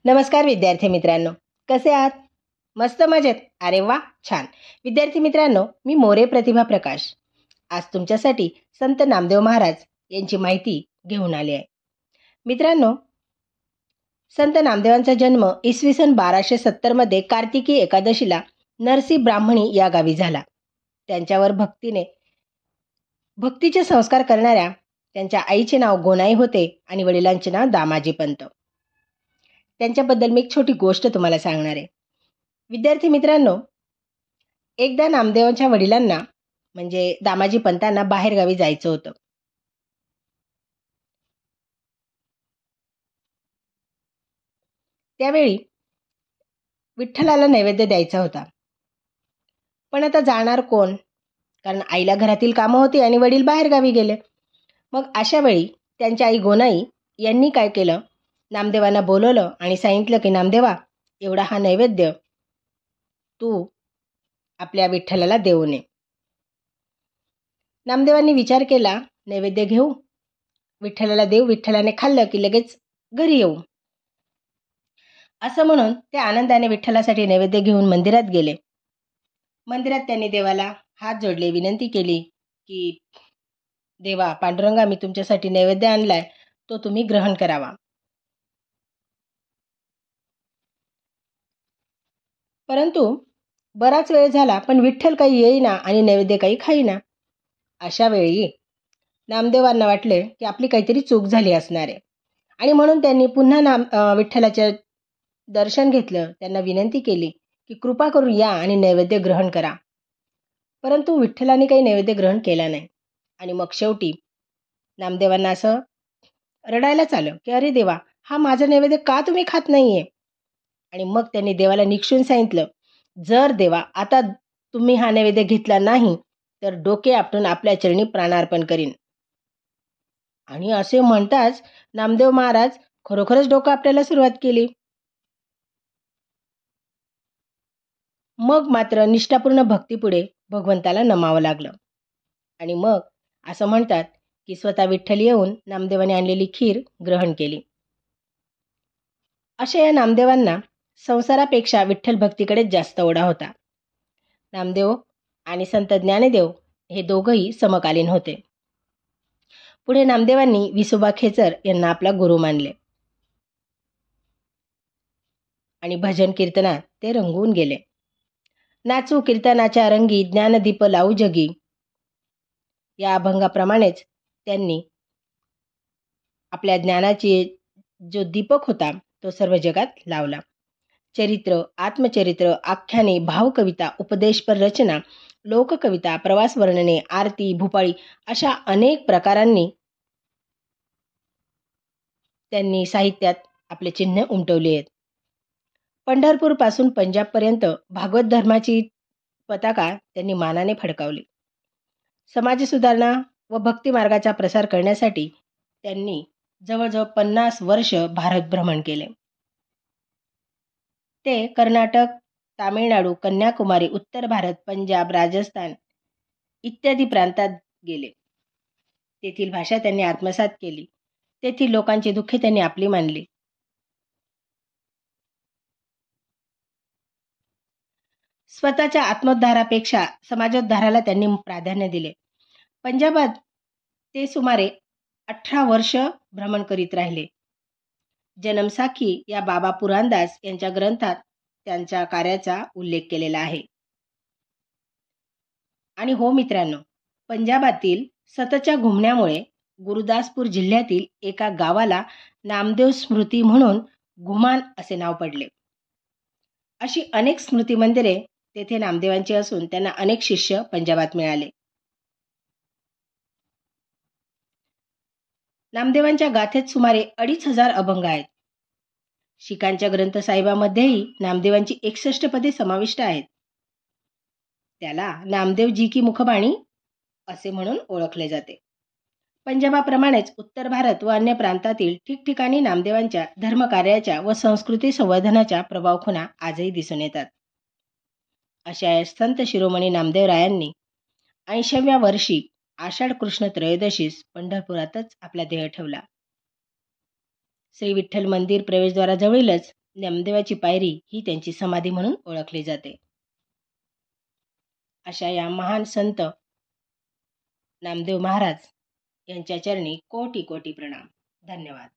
नमस्कार विद्यार्थी मित्रांनो, कसे आहात? मस्त मजेत? अरे वा, छान. विद्यार्थी मित्रांनो, मी मोरे प्रतिभा प्रकाश आज तुमच्यासाठी संत नामदेव महाराज यांची माहिती घेऊन आली आहे. मित्रांनो, संत नामदेवांचा जन्म इसवी सन 1270 मध्ये कार्तिकी एकादशीला नरसी ब्राह्मणी या गावी झाला. त्यांच्यावर भक्तीचे संस्कार करणाऱ्या त्यांच्या आईचे नाव गोनाई होते आणि वडिलांचे नाव दामाजी पंत. त्यांच्याबद्दल मी एक छोटी गोष्ट तुम्हाला सांगणार आहे. विद्यार्थी मित्रांनो, एकदा नामदेवांच्या वडिलांना म्हणजे दामाजी पंतांना बाहेरगावी जायचं होतं. त्यावेळी विठ्ठलाला नैवेद्य द्यायचा होता. पण आता जाणार कोण? कारण आईला घरातील कामं होती आणि वडील बाहेरगावी गेले. मग अशा वेळी त्यांच्या आई गोनाई यांनी काय केलं, नामदेवांना बोलवलं आणि सांगितलं की नामदेवा, एवढा हा नैवेद्य तू आपल्या विठ्ठलाला देऊ नये. नामदेवांनी विचार केला, नैवेद्य घेऊ, विठ्ठलाला देऊ, विठ्ठलाने खाल्लं की लगेच घरी येऊ. असं म्हणून ते आनंदाने विठ्ठलासाठी नैवेद्य घेऊन मंदिरात गेले. मंदिरात त्यांनी देवाला हात जोडले, विनंती केली की देवा पांडुरंगा, मी तुमच्यासाठी नैवेद्य आणलाय, तो तुम्ही ग्रहण करावा. परंतु बराच वेळ झाला पण विठ्ठल काही येईना आणि नैवेद्य काही खाईना. अशा वेळी नामदेवांना वाटले की आपली काहीतरी चूक झाली असणार आहे आणि म्हणून त्यांनी पुन्हा विठ्ठलाचे दर्शन घेतलं. त्यांना विनंती केली की कृपा करून या आणि नैवेद्य ग्रहण करा. परंतु विठ्ठलाने काही नैवेद्य ग्रहण केला नाही आणि मग शेवटी नामदेवांना असं रडायलाच आलं की अरे देवा, हा माझा नैवेद्य का तुम्ही खात नाहीये? आणि मग त्यांनी देवाला निक्षून सांगितलं, जर देवा आता तुम्ही हा नैवेद्य घेतला नाही तर डोके आपटून आपल्या चरणी प्राणार्पण करीन. आणि असे म्हणताच नामदेव महाराज खरोखरच डोकं आपटायला सुरुवात केली. मग मात्र निष्ठापूर्ण भक्तीपुढे भगवंताला नमावं लागलं. आणि मग असं म्हणतात की स्वतः विठ्ठल येऊन नामदेवाने आणलेली खीर ग्रहण केली. अशा या नामदेवांना संसारापेक्षा विठ्ठल भक्तीकडेच जास्त ओढा होता. नामदेव आणि संत ज्ञानदेव हे दोघंही समकालीन होते. पुढे नामदेवांनी विसोबा खेचर यांना आपला गुरु मानले आणि भजन कीर्तनात ते रंगून गेले. नाचू कीर्तनाच्या रंगी ज्ञानदीप लावू जगी, या अभंगाप्रमाणेच त्यांनी आपल्या ज्ञानाची जो दीपक होता तो सर्व जगात लावला. चरित्र, आत्मचरित्र, आख्याने, भावकविता, उपदेशपर रचना, लोककविता, प्रवास वर्णने, आरती, भूपाळी अशा अनेक प्रकारांनी त्यांनी साहित्यात आपले चिन्ह उमटवले आहेत. पंढरपूरपासून पंजाबपर्यंत भागवत धर्माची पताका त्यांनी मानाने फडकावली. समाजसुधारणा व भक्ती मार्गाचा प्रसार करण्यासाठी त्यांनी जवळजवळ 50 वर्ष भारत भ्रमण केले. ते कर्नाटक, तामिळनाडू, कन्याकुमारी, उत्तर भारत, पंजाब, राजस्थान इत्यादी प्रांतात गेले. तेथील भाषा त्यांनी आत्मसात केली. तेथील लोकांची दुःखे त्यांनी आपली मानली. स्वतःच्या आत्मोद्धारापेक्षा समाजोद्धाराला त्यांनी प्राधान्य दिले. पंजाबात ते सुमारे 18 वर्ष भ्रमण करीत राहिले. जन्मसाखी या बाबा पुराणदास यांच्या ग्रंथात त्यांच्या कार्याचा उल्लेख केलेला आहे. आणि हो मित्रांनो, पंजाबातील सततच्या घुमण्यामुळे गुरुदासपूर जिल्ह्यातील एका गावाला नामदेव स्मृती म्हणून घुमान असे नाव पडले. अशी अनेक स्मृती मंदिरे तेथे नामदेवांची असून त्यांना अनेक शिष्य पंजाबात मिळाले. नामदेवांच्या गाथेत सुमारे 2500 अभंग आहेत. शिखांच्या ग्रंथसाहिबामध्येही नामदेवांची 61 पदे समाविष्ट आहेत. त्याला नामदेव जी की मुखबाणी असे म्हणून ओळखले जाते. पंजाबाप्रमाणेच उत्तर भारत व अन्य प्रांतातील ठिकठिकाणी नामदेवांच्या धर्मकार्याच्या व संस्कृती संवर्धनाच्या प्रभावखुणा आजही दिसून येतात. अशा या संत शिरोमणी नामदेवरायांनी 80व्या वर्षी आषाढ कृष्ण त्रयोदशीस पंढरपुरातच आपला देह ठेवला. श्री विठ्ठल मंदिर प्रवेशद्वाराजवळीलच नामदेवाची पायरी ही त्यांची समाधी म्हणून ओळखली जाते. अशा या महान संत नामदेव महाराज यांच्या चरणी कोटी कोटी प्रणाम. धन्यवाद.